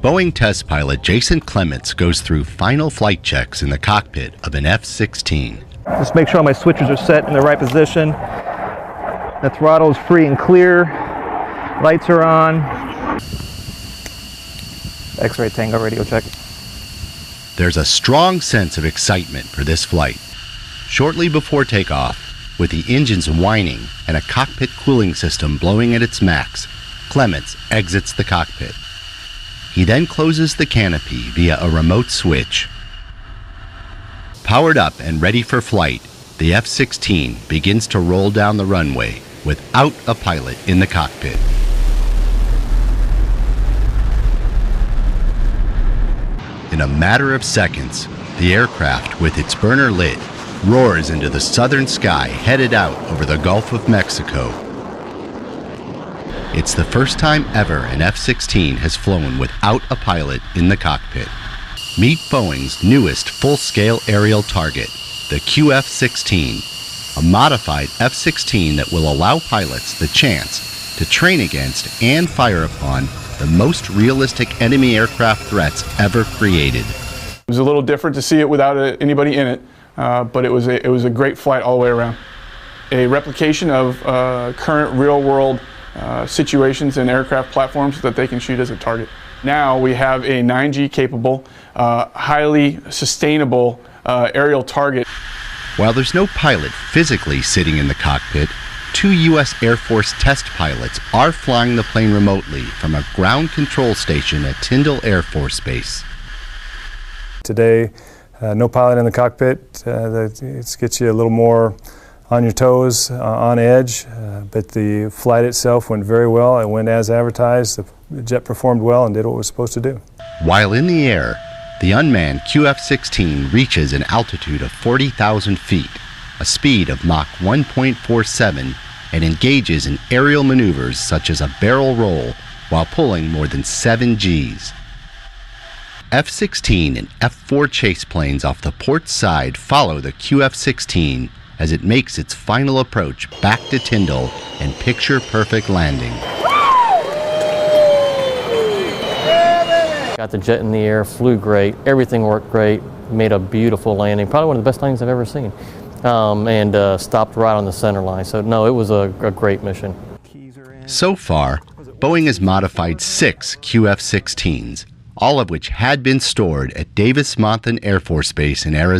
Boeing test pilot Jason Clements goes through final flight checks in the cockpit of an F-16. Just make sure all my switches are set in the right position. The throttle is free and clear. Lights are on. X-ray Tango radio check. There's a strong sense of excitement for this flight. Shortly before takeoff, with the engines whining and a cockpit cooling system blowing at its max, Clements exits the cockpit. He then closes the canopy via a remote switch. Powered up and ready for flight, the F-16 begins to roll down the runway without a pilot in the cockpit. In a matter of seconds, the aircraft, with its burner lit, roars into the southern sky headed out over the Gulf of Mexico. It's the first time ever an F-16 has flown without a pilot in the cockpit. Meet Boeing's newest full-scale aerial target, the QF-16, a modified F-16 that will allow pilots the chance to train against and fire upon the most realistic enemy aircraft threats ever created. It was a little different to see it without anybody in it, but it was a great flight all the way around. A replication of current real-world situations and aircraft platforms that they can shoot as a target. Now we have a 9G capable, highly sustainable aerial target. While there's no pilot physically sitting in the cockpit, 2 U.S. Air Force test pilots are flying the plane remotely from a ground control station at Tyndall Air Force Base. Today, no pilot in the cockpit. It gets you a little more on your toes, on edge, but the flight itself went very well. It went as advertised. The jet performed well and did what it was supposed to do. While in the air, the unmanned QF-16 reaches an altitude of 40,000 feet, a speed of Mach 1.47, and engages in aerial maneuvers such as a barrel roll while pulling more than 7 Gs. F-16 and F-4 chase planes off the port side follow the QF-16 as it makes its final approach back to Tyndall and picture-perfect landing. Got the jet in the air, flew great, everything worked great, made a beautiful landing, probably one of the best landings I've ever seen, and stopped right on the center line. So no, it was a great mission. So far, Boeing has modified 6 QF-16s, all of which had been stored at Davis Monthan Air Force Base in Arizona.